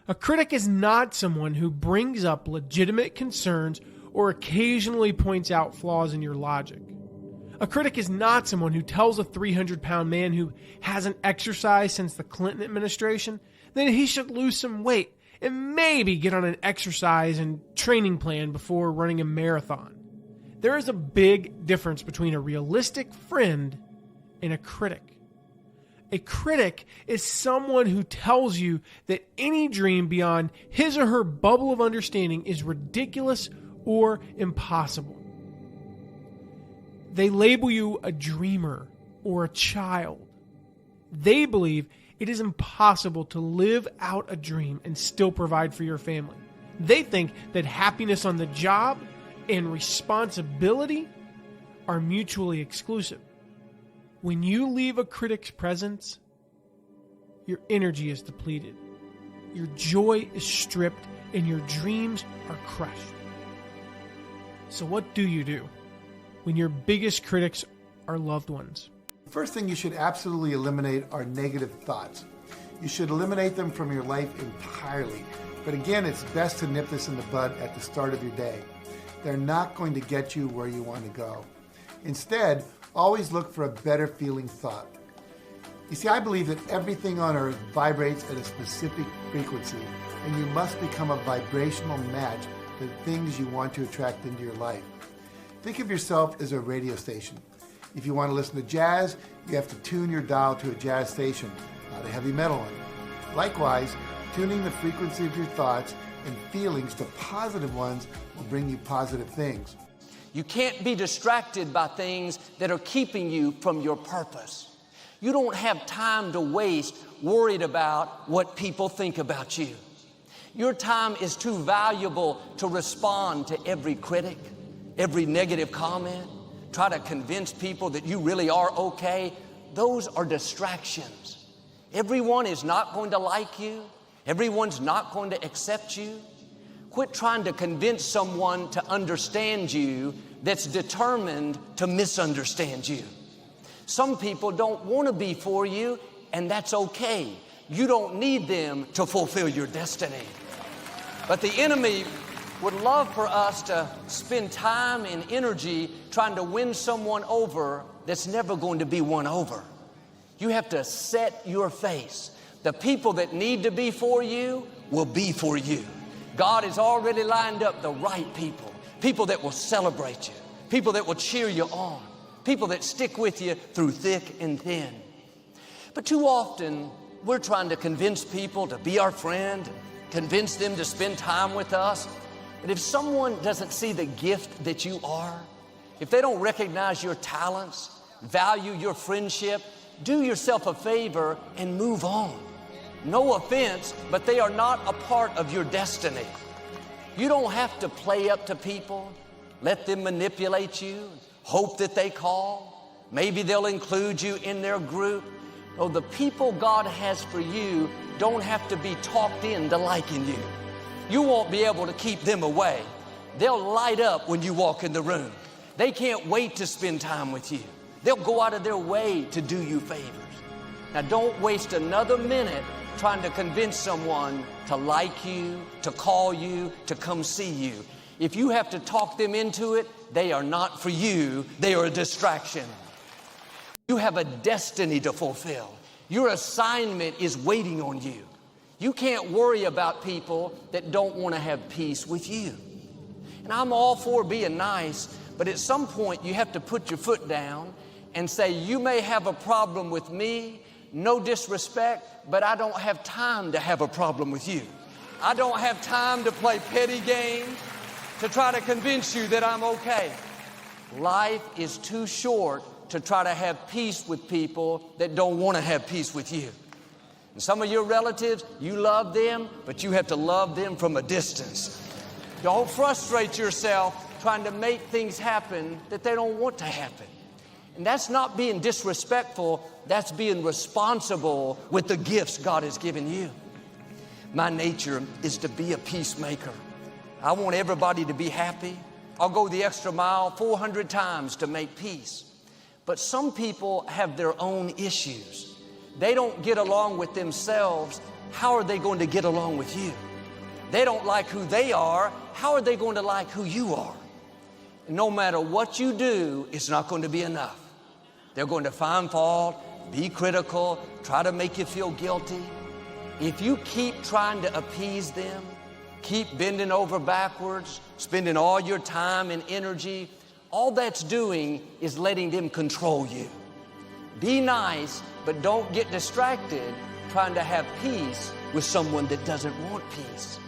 A critic is not someone who brings up legitimate concerns or occasionally points out flaws in your logic. A critic is not someone who tells a 300-pound man who hasn't exercised since the Clinton administration that he should lose some weight and maybe get on an exercise and training plan before running a marathon. There is a big difference between a realistic friend and a critic. A critic is someone who tells you that any dream beyond his or her bubble of understanding is ridiculous or impossible. They label you a dreamer or a child. They believe it is impossible to live out a dream and still provide for your family. They think that happiness on the job and responsibility are mutually exclusive. When you leave a critic's presence, your energy is depleted, your joy is stripped, and your dreams are crushed. So what do you do when your biggest critics are loved ones? First thing you should absolutely eliminate are negative thoughts. You should eliminate them from your life entirely. But again, it's best to nip this in the bud at the start of your day. They're not going to get you where you want to go. Instead, always look for a better feeling thought. You see, I believe that everything on earth vibrates at a specific frequency, and you must become a vibrational match to the things you want to attract into your life. Think of yourself as a radio station. If you want to listen to jazz, you have to tune your dial to a jazz station, not a heavy metal one. Likewise, tuning the frequency of your thoughts and feelings to positive ones will bring you positive things. You can't be distracted by things that are keeping you from your purpose. You don't have time to waste worried about what people think about you. Your time is too valuable to respond to every critic, every negative comment, try to convince people that you really are okay. Those are distractions. Everyone is not going to like you. Everyone's not going to accept you. Quit trying to convince someone to understand you that's determined to misunderstand you. Some people don't want to be for you, and that's okay. You don't need them to fulfill your destiny. But the enemy would love for us to spend time and energy trying to win someone over that's never going to be won over. You have to set your face. The people that need to be for you will be for you. God has already lined up the right people, people that will celebrate you, people that will cheer you on, people that stick with you through thick and thin. But too often, we're trying to convince people to be our friend, convince them to spend time with us. But if someone doesn't see the gift that you are, if they don't recognize your talents, value your friendship, do yourself a favor and move on. No offense, but they are not a part of your destiny. You don't have to play up to people, let them manipulate you, hope that they call. Maybe they'll include you in their group. No, the people God has for you don't have to be talked into liking you. You won't be able to keep them away. They'll light up when you walk in the room. They can't wait to spend time with you. They'll go out of their way to do you favors. Now, don't waste another minute trying to convince someone to like you, to call you, to come see you. If you have to talk them into it, they are not for you. They are a distraction. You have a destiny to fulfill. Your assignment is waiting on you. You can't worry about people that don't want to have peace with you. And I'm all for being nice, but at some point you have to put your foot down and say, you may have a problem with me, no disrespect, but I don't have time to have a problem with you. I don't have time to play petty games to try to convince you that I'm okay. Life is too short to try to have peace with people that don't want to have peace with you. And some of your relatives, you love them, but you have to love them from a distance. Don't frustrate yourself trying to make things happen that they don't want to happen. And that's not being disrespectful, that's being responsible with the gifts God has given you. My nature is to be a peacemaker. I want everybody to be happy. I'll go the extra mile 400 times to make peace. But some people have their own issues. They don't get along with themselves, how are they going to get along with you? They don't like who they are. How are they going to like who you are? And no matter what you do, it's not going to be enough. They're going to find fault, be critical, try to make you feel guilty. If you keep trying to appease them, keep bending over backwards, spending all your time and energy, all that's doing is letting them control you. Be nice, but don't get distracted trying to have peace with someone that doesn't want peace.